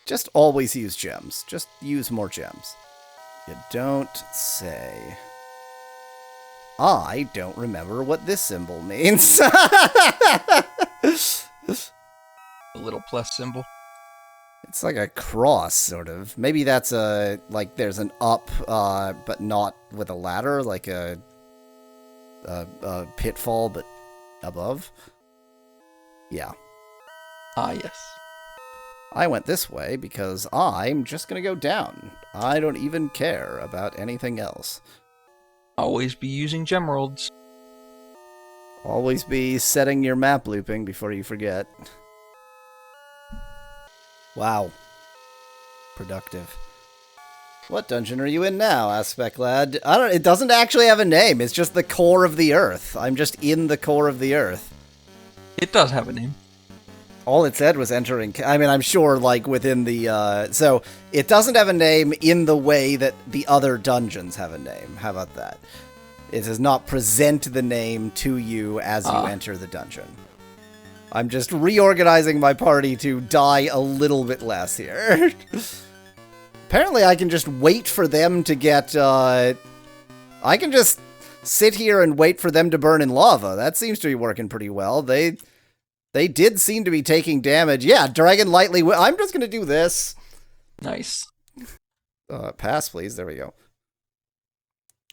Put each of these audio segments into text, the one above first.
Just always use gems. Just use more gems. You don't say. I don't remember what this symbol means. A little plus symbol. It's like a cross, sort of. Maybe that's like there's an up, but not with a ladder, like a pitfall, but above. Yeah. Ah, yes. I went this way because I'm just gonna go down. I don't even care about anything else. Always be using gemeralds. Always be setting your map looping before you forget. Wow. Productive. What dungeon are you in now, Aspect Lad? It doesn't actually have a name. It's just the core of the earth. I'm just in the core of the earth. It does have a name. All it said was entering. I mean, I'm sure, like, within the, so, it doesn't have a name in the way that the other dungeons have a name. How about that? It does not present the name to you as you enter the dungeon. I'm just reorganizing my party to die a little bit less here. Apparently, I can just wait for them to get, I can just sit here and wait for them to burn in lava. That seems to be working pretty well. They did seem to be taking damage. Yeah, Dragon lightly. I'm just going to do this. Nice. Pass, please. There we go.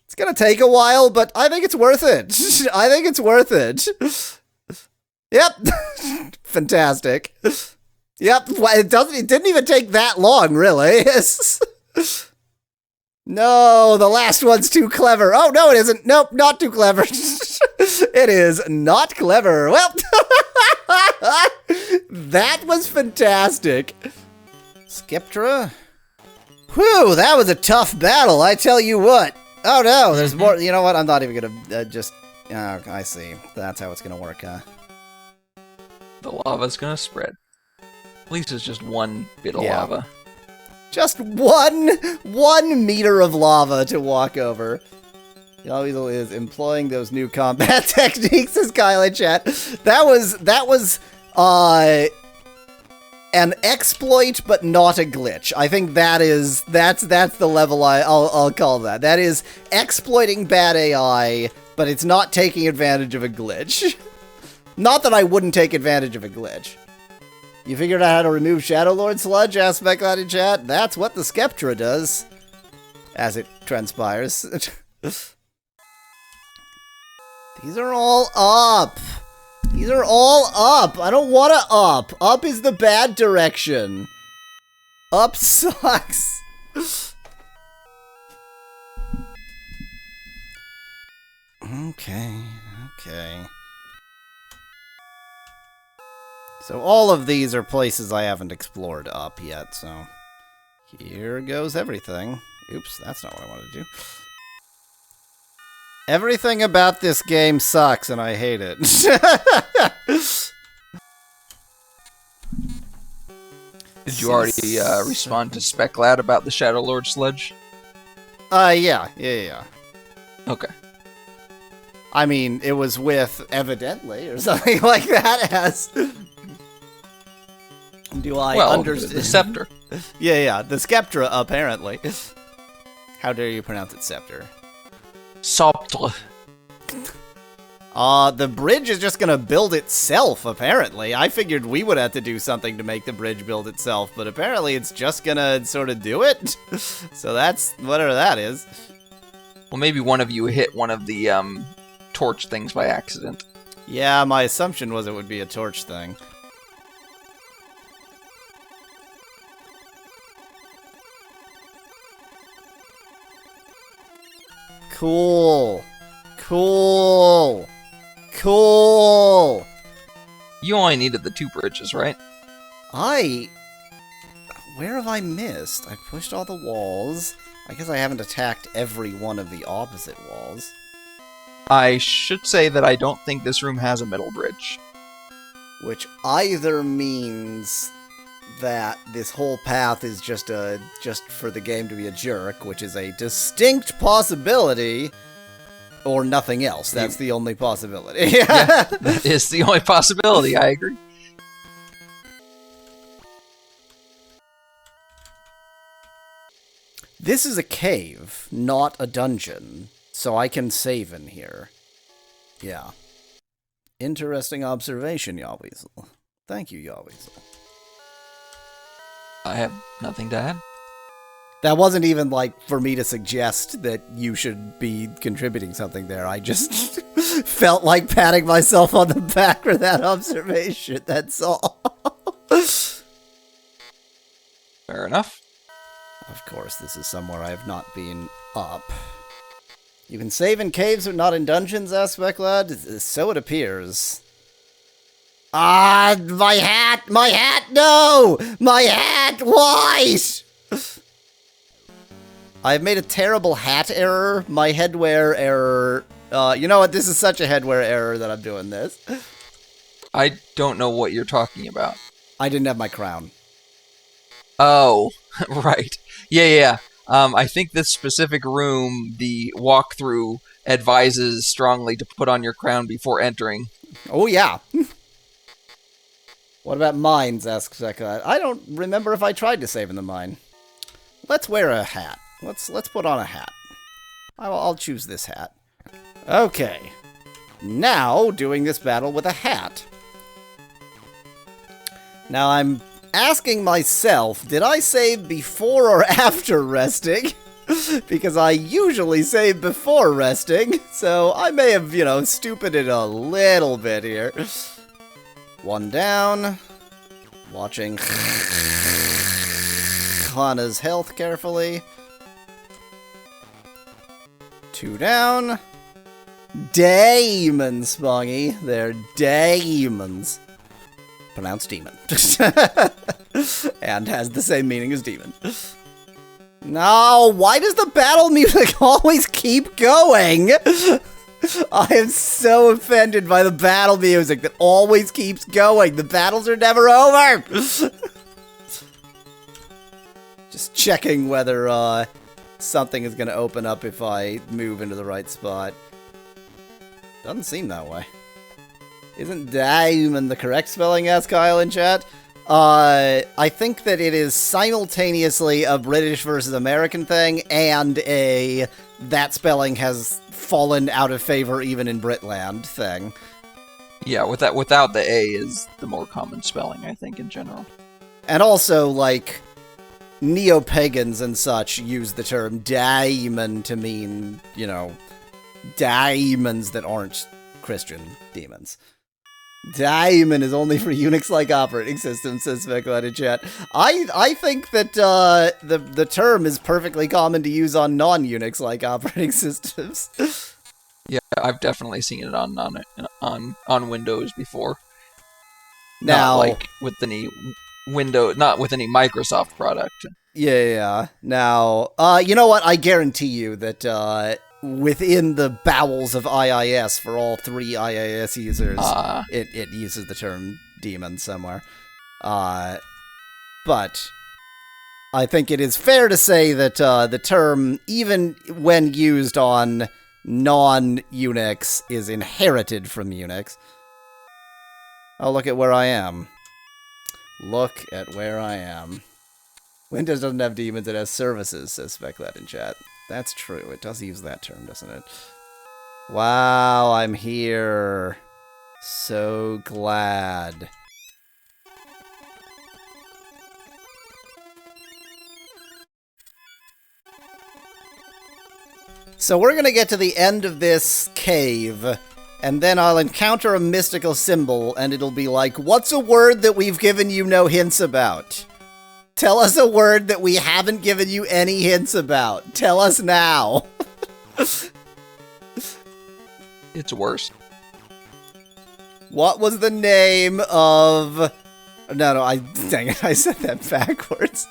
It's going to take a while, but I think it's worth it. I think it's worth it. Yep. Fantastic. Yep. It didn't even take that long, really. No, the last one's too clever. Oh, no, it isn't. Nope, not too clever. It is not clever. Well, that was fantastic. Skeptra? Whew, that was a tough battle, I tell you what. Oh, no, there's more. You know what? I'm not even going to just... Oh, I see. That's how it's going to work, huh? The lava's going to spread. At least it's just one bit of lava. Just one meter of lava to walk over. He always is employing those new combat techniques, as Kyle in chat. That was an exploit, but not a glitch. I think that's the level I'll call that. That is exploiting bad AI, but it's not taking advantage of a glitch. Not that I wouldn't take advantage of a glitch. You figured out how to remove Shadow Lord Sludge? Asked Specklad in chat. That's what the Skeptra does, as it transpires. These are all up. These are all up. I don't want to up. Up is the bad direction. Up sucks. Okay. So all of these are places I haven't explored up yet, so here goes everything. Oops, that's not what I wanted to do. Everything about this game sucks, and I hate it. Did you already respond to Specklad about the Shadow Lord Sludge? Yeah. Okay. I mean, it was with evidently or something like that as... Do I understand? The scepter. Yeah, the Skeptra, apparently. How dare you pronounce it scepter? Sceptre. The bridge is just gonna build itself, apparently. I figured we would have to do something to make the bridge build itself, but apparently it's just gonna sort of do it. So that's whatever that is. Well, maybe one of you hit one of the, torch things by accident. Yeah, my assumption was it would be a torch thing. Cool. You only needed the 2 bridges, right? Where have I missed? I pushed all the walls. I guess I haven't attacked every one of the opposite walls. I should say that I don't think this room has a middle bridge. Which either means that this whole path is just for the game to be a jerk, which is a distinct possibility, or nothing else. That's the only possibility. Yeah, that is the only possibility, I agree. This is a cave, not a dungeon, so I can save in here. Yeah. Interesting observation, Yawweasel. Thank you, Yawweasel. I have nothing to add. That wasn't even, like, for me to suggest that you should be contributing something there. I just felt like patting myself on the back for that observation, that's all. Fair enough. Of course, this is somewhere I have not been up. You can save in caves but not in dungeons, Aspect Lad? So it appears. Ah, my hat! My hat! No! My hat! Why? I've made a terrible hat error. My headwear error. You know what? This is such a headwear error that I'm doing this. I don't know what you're talking about. I didn't have my crown. Oh, right. Yeah. I think this specific room, the walkthrough advises strongly to put on your crown before entering. Oh, yeah. What about mines, asks Zeka. I don't remember if I tried to save in the mine. Let's wear a hat. Let's put on a hat. I'll choose this hat. Okay. Now, doing this battle with a hat. Now, I'm asking myself, did I save before or after resting? Because I usually save before resting, so I may have, stupided a little bit here. One down. Watching Hana's health carefully. Two down. Demons, Spongy. They're demons. Pronounced demon. And has the same meaning as demon. No, why does the battle music always keep going? I am so offended by the battle music that always keeps going. The battles are never over. Just checking whether something is going to open up if I move into the right spot. Doesn't seem that way. Isn't diamond the correct spelling, asked Kyle in chat? I think that it is simultaneously a British versus American thing and that spelling has fallen out of favor even in Britland thing. Yeah, without the A is the more common spelling, I think, in general. And also, like, neo-pagans and such use the term diamond to mean, diamonds that aren't Christian demons. Diamond is only for Unix-like operating systems, says Speculate in chat. I think that the term is perfectly common to use on non-Unix-like operating systems. Yeah, I've definitely seen it on Windows before. Now, not like with any not with any Microsoft product. Yeah. Now, you know what? I guarantee you that within the bowels of IIS, for all 3 IIS users, it uses the term demon somewhere. But I think it is fair to say that the term, even when used on non-Unix, is inherited from Unix. Oh, look at where I am. Look at where I am. Windows doesn't have demons, it has services, says Speculate in chat. That's true. It does use that term, doesn't it? Wow, I'm here. So glad. So we're going to get to the end of this cave, and then I'll encounter a mystical symbol, and it'll be like, what's a word that we've given you no hints about? Tell us a word that we haven't given you any hints about. Tell us now. It's worse. What was the name of... No, dang it, I said that backwards.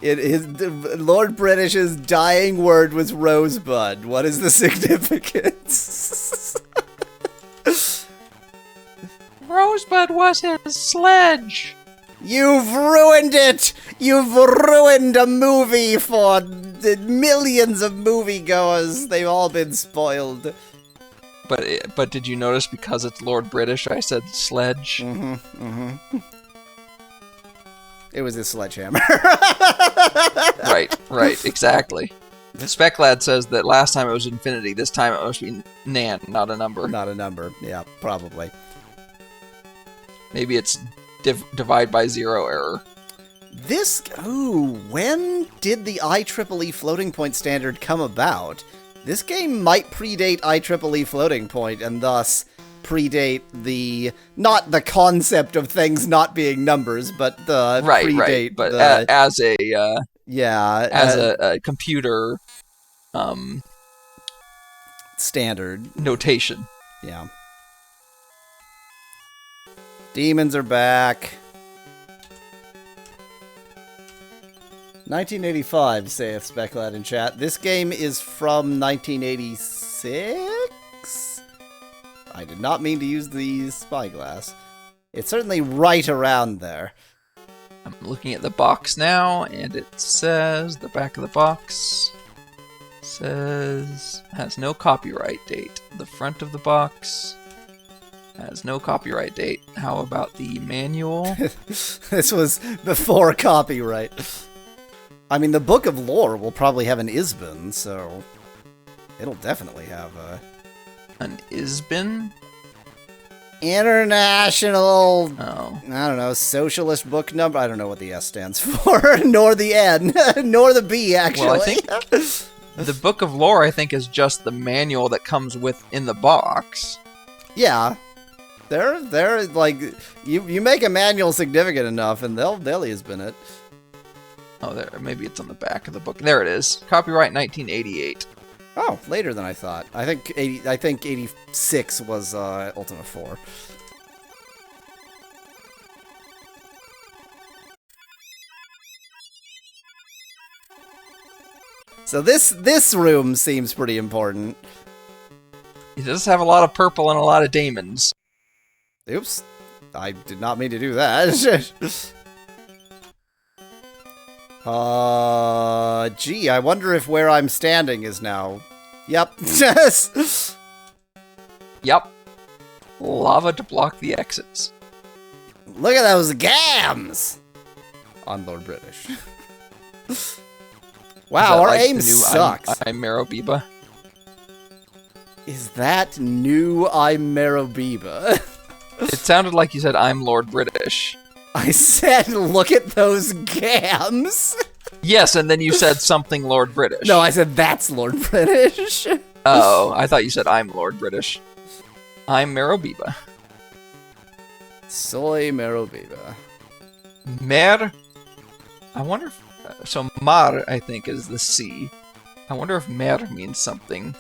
Lord British's dying word was rosebud. What is the significance? Rosebud was his sledge. You've ruined it! You've ruined a movie for millions of moviegoers. They've all been spoiled. But did you notice because it's Lord British, I said sledge? It was his sledgehammer. Right, exactly. Speklad says that last time it was infinity, this time it must be nan, not a number. Not a number, yeah, probably. Maybe it's divide by zero error. When did the IEEE floating point standard come about? This game might predate IEEE floating point, and thus predate not the concept of things not being numbers, but the predate but the, as a computer standard notation. Yeah. Demons are back. 1985, saith Speklad in chat. This game is from 1986? I did not mean to use the spyglass. It's certainly right around there. I'm looking at the box now, and it says, the back of the box says, has no copyright date. The front of the box has no copyright date. How about the manual? This was before copyright. I mean, the Book of Lore will probably have an ISBN, so it'll definitely have an ISBN? International, I don't know, Socialist Book Number. I don't know what the S stands for, nor the N, nor the B, actually. Well, I think the Book of Lore, I think, is just the manual that comes in the box. Yeah. They're like, you make a manual significant enough, and they'll ISBN it. Oh, there. Maybe it's on the back of the book. There it is. Copyright 1988. Oh, later than I thought. I think 86 was Ultima IV. So this room seems pretty important. It does have a lot of purple and a lot of daemons. Oops. I did not mean to do that. Gee, I wonder if where I'm standing is now. Yep. Yes. Yep. Lava to block the exits. Look at those gams! On Lord British. Wow, our aim sucks. I'm Marrow Biba. Is that new I'm Marrow Biba? It sounded like you said I'm Lord British. I said, look at those gams. Yes, and then you said something Lord British. No, I said that's Lord British. Oh, I thought you said I'm Lord British. I'm Marrow Biba. Soy Marrow Biba. Mer. I wonder if... so mar, I think, is the sea. I wonder if mer means something.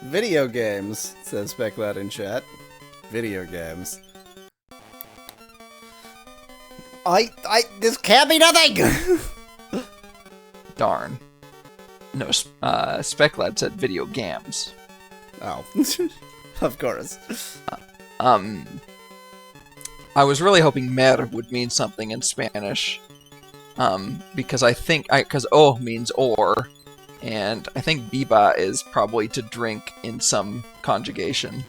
Video games, says Speklad in chat. Video games. This can't be nothing! Darn. No, Speklad said video games. Oh. Of course. I was really hoping mer would mean something in Spanish. Because because o means or, and I think biba is probably to drink in some conjugation.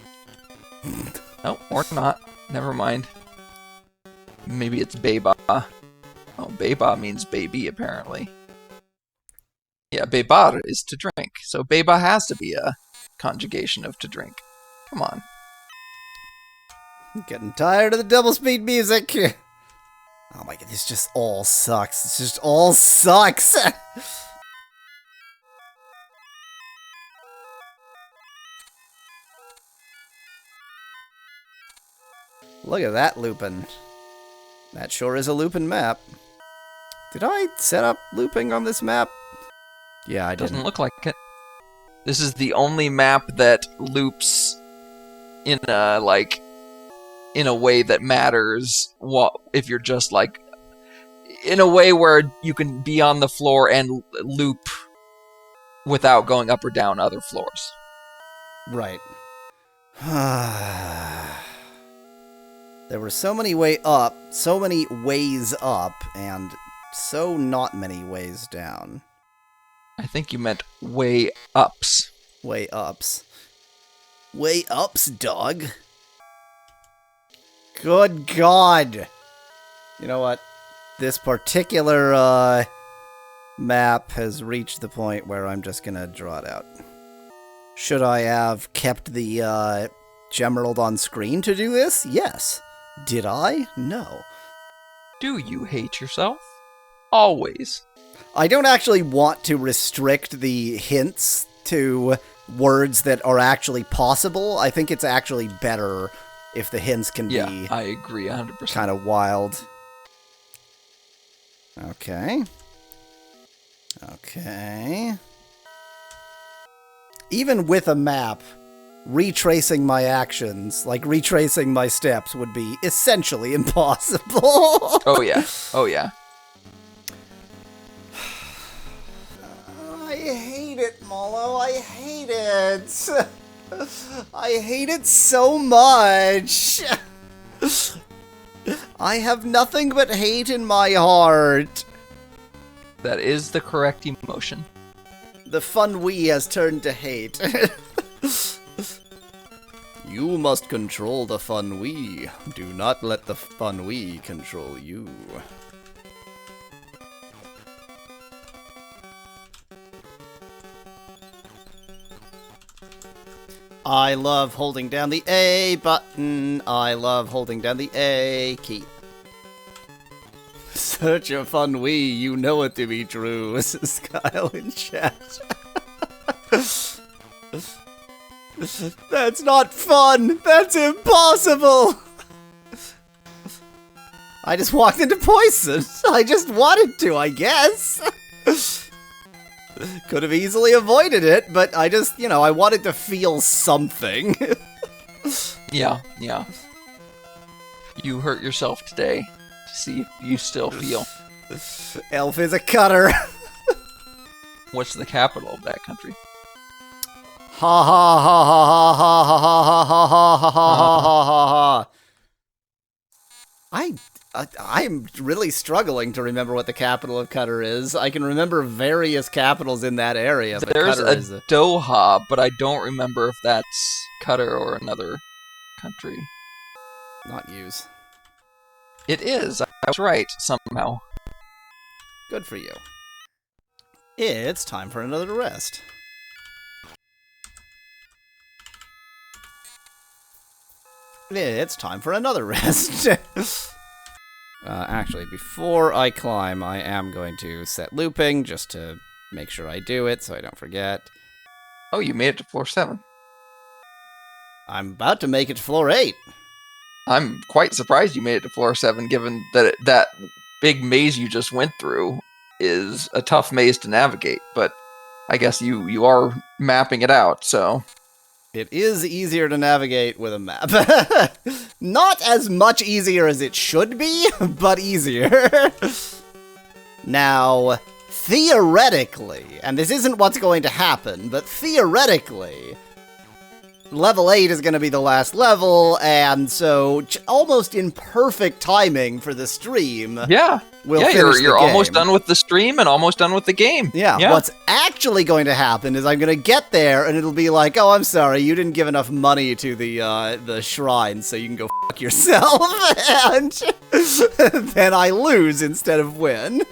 Oh, or not. Never mind. Maybe it's beba. Oh, beba means baby, apparently. Yeah, bebar is to drink. So beba has to be a conjugation of to drink. Come on. I'm getting tired of the double speed music. Oh my god, this just all sucks. This just all sucks. Look at that looping. That sure is a looping map. Did I set up looping on this map? Yeah, I didn't. Doesn't look like it. This is the only map that loops in a way that matters. If you're just in a way where you can be on the floor and loop without going up or down other floors. Right. There were so many ways up, and so not many ways down. I think you meant way ups. Way ups. Way ups, dog. Good God. You know what? This particular map has reached the point where I'm just going to draw it out. Should I have kept the Gemerald on screen to do this? Yes. Did I? No. Do you hate yourself? Always. I don't actually want to restrict the hints to words that are actually possible. I think it's actually better if the hints can be... Yeah, I agree 100%. Kind of wild. Okay. Okay. Even with a map, retracing my actions, like retracing my steps, would be essentially impossible. Oh, yeah. Oh, yeah. I hate it, Mallow. I hate it. I hate it so much. I have nothing but hate in my heart. That is the correct emotion. The fun we has turned to hate. You must control the fun we. Do not let the fun we control you. I love holding down the A button. I love holding down the A key. Such a fun we, you know it to be true, says Kyle in chat. That's not fun! That's impossible! I just walked into poison. I just wanted to, I guess. Could have easily avoided it, but I just, I wanted to feel something. Yeah. You hurt yourself today to see if you still feel. Elf is a cutter. What's the capital of that country? Ha ha ha ha ha ha ha ha ha ha ha ha ha ha. I'm really struggling to remember what the capital of Qatar is. I can remember various capitals in that area, but there's Qatar is a Doha, but I don't remember if that's Qatar or another country. Not use. It is. I was right somehow. Good for you. It's time for another rest. It's time for another rest. Actually, before I climb, I am going to set looping, just to make sure I do it, so I don't forget. Oh, you made it to floor 7. I'm about to make it to floor 8. I'm quite surprised you made it to floor 7, given that that big maze you just went through is a tough maze to navigate, but I guess you are mapping it out, so... It is easier to navigate with a map. Not as much easier as it should be, but easier. Now, theoretically, and this isn't what's going to happen, but theoretically, level 8 is going to be the last level, and so almost in perfect timing for the stream. Yeah. You're almost done with the stream and almost done with the game. Yeah. What's actually going to happen is I'm going to get there, and it'll be like, oh, I'm sorry, you didn't give enough money to the shrine, so you can go fuck yourself, and then I lose instead of win.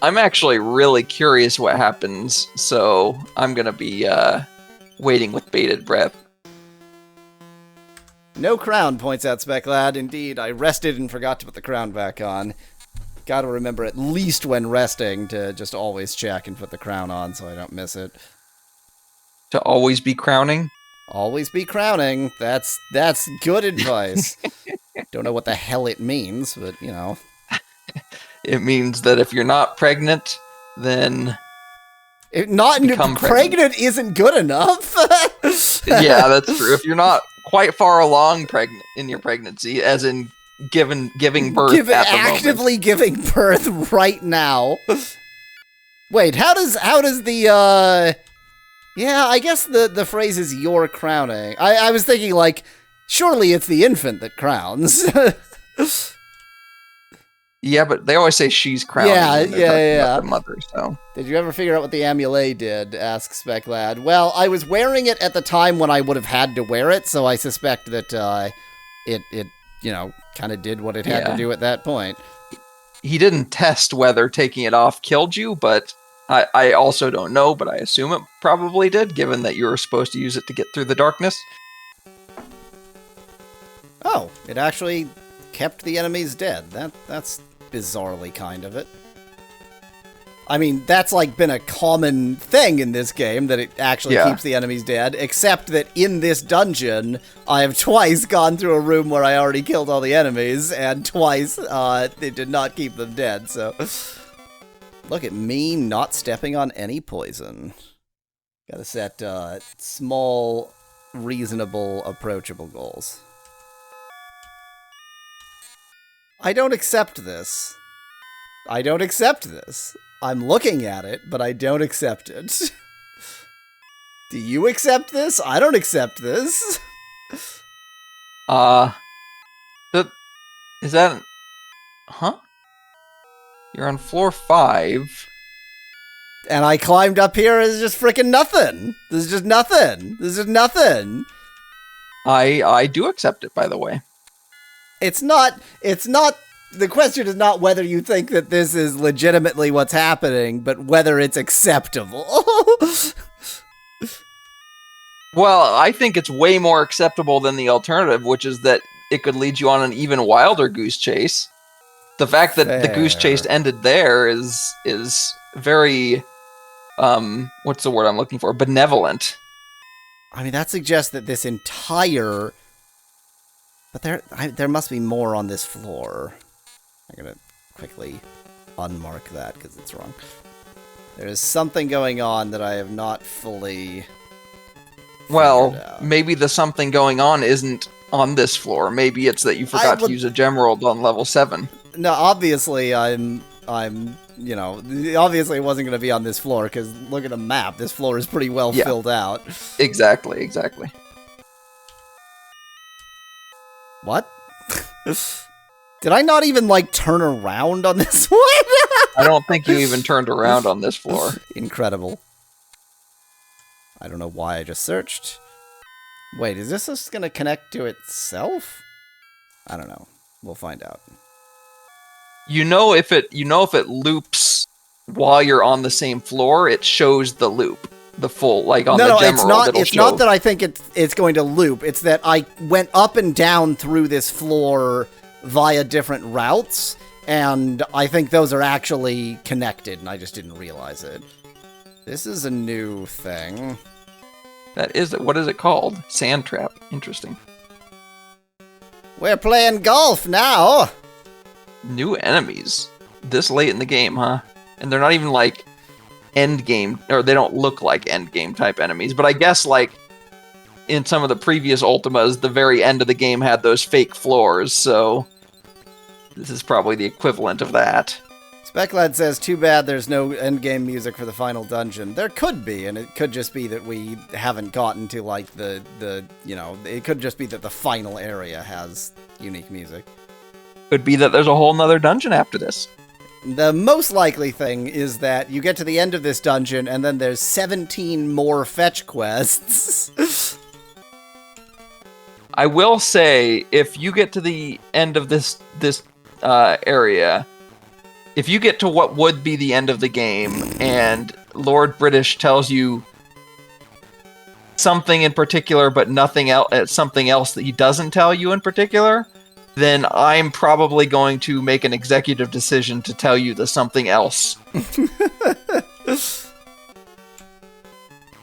I'm actually really curious what happens, so I'm going to be waiting with bated breath. No crown, points out Speclad. Indeed, I rested and forgot to put the crown back on. Gotta remember at least when resting to just always check and put the crown on so I don't miss it. To always be crowning? Always be crowning. That's good advice. Don't know what the hell it means, but, It means that if you're not pregnant, then... Pregnant isn't good enough. Yeah, that's true. If you're not quite far along in your pregnancy, as in giving birth actively giving birth right now. Wait, how does the yeah, I guess the phrase is "you're crowning." I was thinking, like, surely it's the infant that crowns. Yeah, but they always say she's crowning. Yeah. The mother. So, did you ever figure out what the amulet did? Asks Speclad. Well, I was wearing it at the time when I would have had to wear it, so I suspect that it kind of did what it had to do at that point. He didn't test whether taking it off killed you, but I also don't know, but I assume it probably did, given that you were supposed to use it to get through the darkness. Oh, it actually kept the enemies dead. That's bizarrely kind of it. I mean, that's been a common thing in this game, that it actually keeps the enemies dead, except that in this dungeon, I have twice gone through a room where I already killed all the enemies, and twice it did not keep them dead, so... Look at me not stepping on any poison. Gotta set small, reasonable, approachable goals. I don't accept this. I don't accept this. I'm looking at it, but I don't accept it. Do you accept this? I don't accept this. Is that... Huh? You're on floor 5. And I climbed up here as just freaking nothing. This is just nothing. This is nothing. I do accept it, by the way. It's not, the question is not whether you think that this is legitimately what's happening, but whether it's acceptable. Well, I think it's way more acceptable than the alternative, which is that it could lead you on an even wilder goose chase. The fact that the goose chase ended there is very, what's the word I'm looking for? Benevolent. I mean, that suggests that this entire... But there must be more on this floor. I'm going to quickly unmark that because it's wrong. There is something going on that I have not fully... Well, maybe the something going on isn't on this floor. Maybe it's that you forgot to use a gem world on level 7. No, obviously obviously it wasn't going to be on this floor, because look at the map. This floor is pretty well filled out. Exactly. What? Did I not even, turn around on this one? I don't think you even turned around on this floor. Incredible. I don't know why I just searched. Wait, is this just going to connect to itself? I don't know. We'll find out. You know if it loops while you're on the same floor, it shows the loop. The full, on the gem world. It's not that I think it's going to loop. It's that I went up and down through this floor via different routes, and I think those are actually connected, and I just didn't realize it. This is a new thing. What is it called? Sand trap. Interesting. We're playing golf now! New enemies. This late in the game, huh? And they're not even end game, or they don't look like end game type enemies, but I guess in some of the previous Ultimas, the very end of the game had those fake floors, so this is probably the equivalent of that. Speclad says, too bad there's no endgame music for the final dungeon. There could be, and it could just be that we haven't gotten to it could just be that the final area has unique music. Could be that there's a whole nother dungeon after this. The most likely thing is that you get to the end of this dungeon, and then there's 17 more fetch quests. I will say, if you get to the end of this area, if you get to what would be the end of the game, and Lord British tells you something in particular, but nothing else, something else that he doesn't tell you in particular, then I'm probably going to make an executive decision to tell you the something else.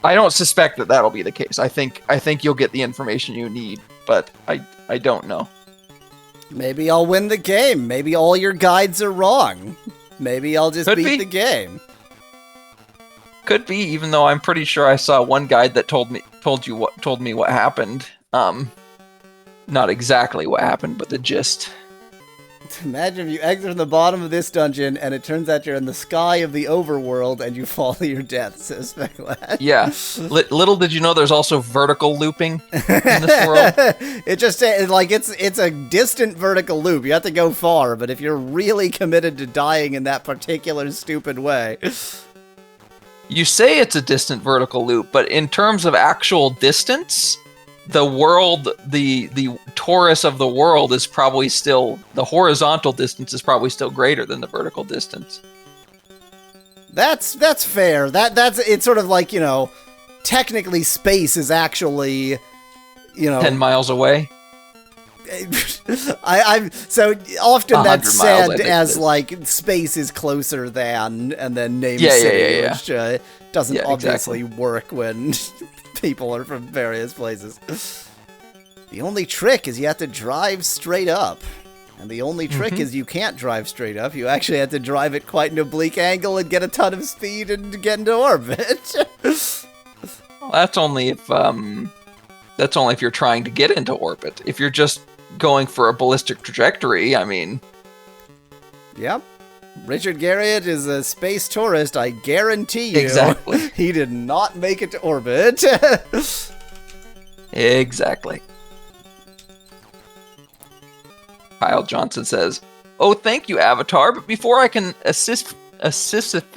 I don't suspect that that'll be the case. I think you'll get the information you need, but I don't know. Maybe I'll win the game. Maybe all your guides are wrong. Maybe I'll just beat the game. Could be, even though I'm pretty sure I saw one guide that told me what happened. Not exactly what happened, but the gist. Imagine if you exit from the bottom of this dungeon and it turns out you're in the sky of the overworld and you fall to your death, says Speclad. Yeah. Little did you know there's also vertical looping in this world. It just, it's a distant vertical loop. You have to go far, but if you're really committed to dying in that particular stupid way... You say it's a distant vertical loop, but in terms of actual distance, the world, the torus of the world is probably still, the horizontal distance is probably still greater than the vertical distance. That's fair. That's it's sort of like, technically space is actually, 10 miles away. I'm so often 100 that's miles, said as like space is closer than, and then name city, which doesn't obviously work when people are from various places. The only trick is you have to drive straight up. And the only trick is you can't drive straight up. You actually have to drive at quite an oblique angle and get a ton of speed and get into orbit. Well, that's only if you're trying to get into orbit. If you're just going for a ballistic trajectory, I mean... Yep. Richard Garriott is a space tourist, I guarantee you. Exactly. He did not make it to orbit. Exactly. Kyle Johnson says, "Oh, thank you, Avatar, but before I can assist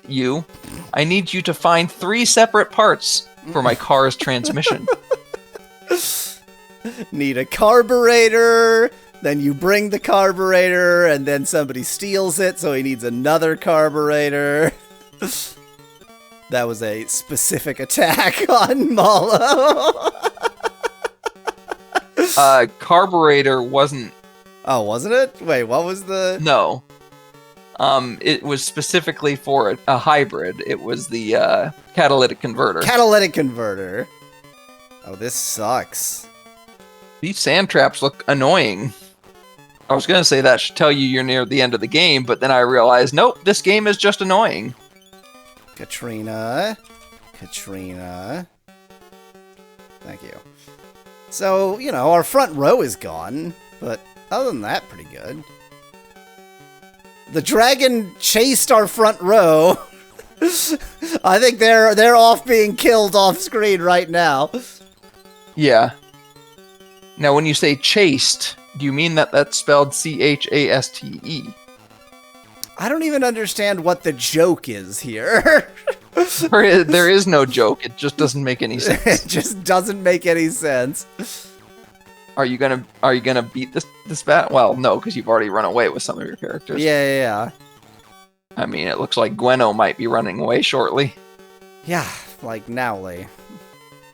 you, I need you to find 3 separate parts for my car's transmission." Need a carburetor, then you bring the carburetor, and then somebody steals it, so he needs another carburetor. That was a specific attack on Mallow. Carburetor wasn't... Oh, wasn't it? Wait, what was the... No. It was specifically for a hybrid. It was the catalytic converter. Catalytic converter. Oh, this sucks. These sand traps look annoying. I was going to say that should tell you you're near the end of the game, but then I realized, nope, this game is just annoying. Katrina. Thank you. So, our front row is gone, but other than that, pretty good. The dragon chased our front row. I think they're off being killed off screen right now. Yeah. Now, when you say chased, do you mean that that's spelled C-H-A-S-T-E? I don't even understand what the joke is here. There is no joke. It just doesn't make any sense. It just doesn't make any sense. Are you gonna beat this battle? Well, no, because you've already run away with some of your characters. Yeah. I mean, it looks like Gwenno might be running away shortly. Yeah, like Nowly.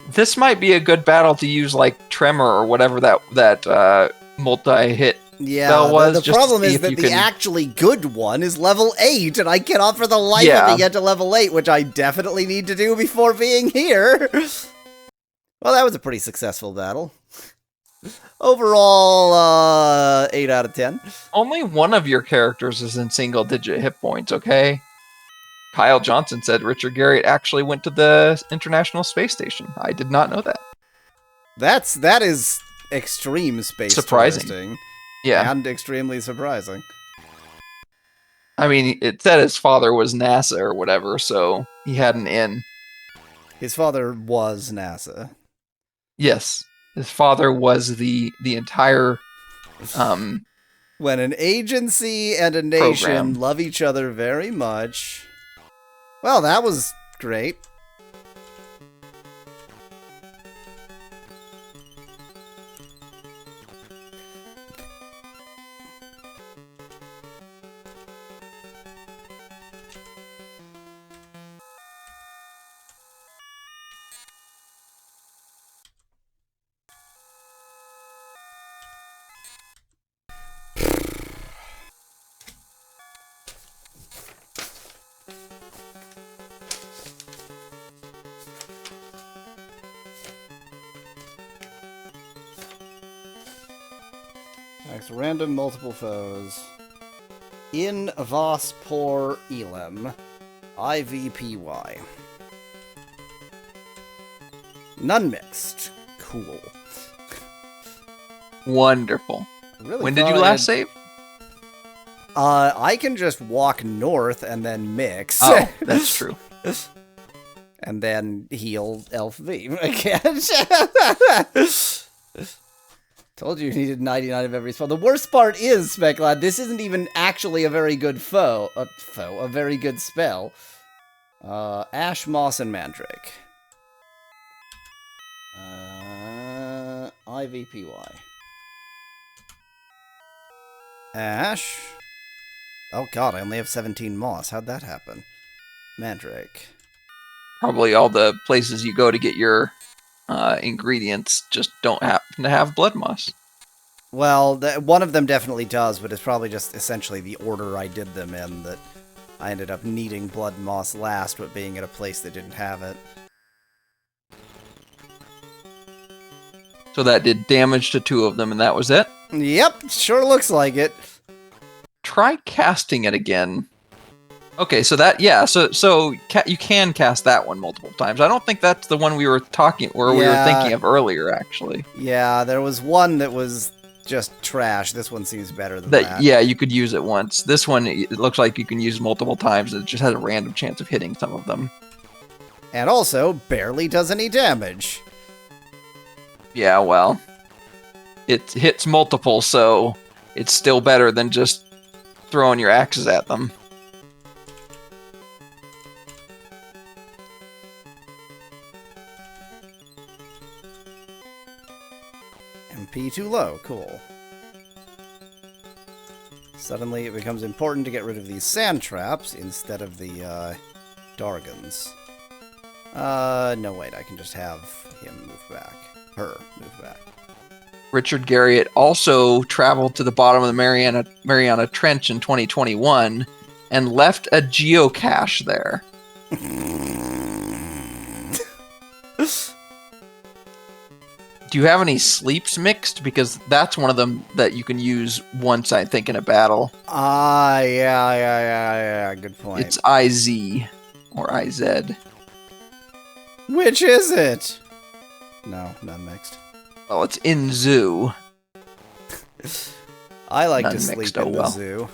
This might be a good battle to use like Tremor or whatever that multi-hit spell was. The problem is that the actually good one is level 8, and I cannot for the life of me get to level 8, which I definitely need to do before being here. Well, that was a pretty successful battle. Overall, 8 out of 10. Only one of your characters is in single-digit hit points, okay? Kyle Johnson said Richard Garriott actually went to the International Space Station. I did not know that. That is extreme space surprising. Touristing. Yeah. And extremely surprising. I mean, it said his father was NASA or whatever, so he had an in. His father was NASA. Yes. His father was the entire when an agency and a nation program. Love each other very much. Well, that was great. Random multiple foes. In Vos Por Elim. IVPY. None mixed. Cool. Wonderful. Really when did you last save? I can just walk north and then mix. Oh, that's true. And then heal Elf V again. Told you needed 99 of every spell. The worst part is, Specklad, this isn't even actually a very good a very good spell. Ash, Moss, and Mandrake. IVPY. Ash. Oh god, I only have 17 moss. How'd that happen? Mandrake. Probably all the places you go to get your ingredients just don't happen to have blood moss. Well, one of them definitely does, but it's probably just essentially the order I did them in that I ended up needing blood moss last, but being at a place that didn't have it. So that did damage to 2 of them, and that was it? Yep, sure looks like it. Try casting it again. Okay, so that, yeah, so you can cast that one multiple times. I don't think that's the one we were thinking of earlier, actually. Yeah, there was one that was just trash. This one seems better than that. Yeah, you could use it once. This one, it looks like you can use multiple times, and it just has a random chance of hitting some of them. And also, barely does any damage. Yeah, well, it hits multiple, so it's still better than just throwing your axes at them. MP too low, cool. Suddenly it becomes important to get rid of these sand traps instead of the Dargans. No wait, I can just have him move back. Her move back. Richard Garriott also traveled to the bottom of the Mariana Trench in 2021 and left a geocache there. Do you have any sleeps mixed? Because that's one of them that you can use once, I think, in a battle. Yeah, good point. It's IZ or IZ. Which is it? No, not mixed. Well, it's in zoo. I like None to sleep mixed, in the zoo.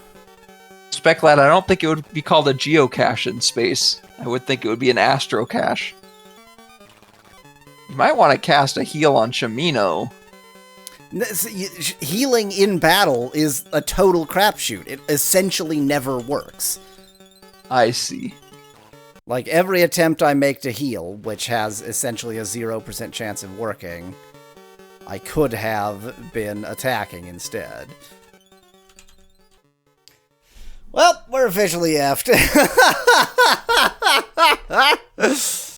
Speclad, I don't think it would be called a geocache in space. I would think it would be an astrocache. You might want to cast a heal on Shamino. Healing in battle is a total crapshoot. It essentially never works. I see. Like, every attempt I make to heal, which has essentially a 0% chance of working, I could have been attacking instead. Well, we're officially effed.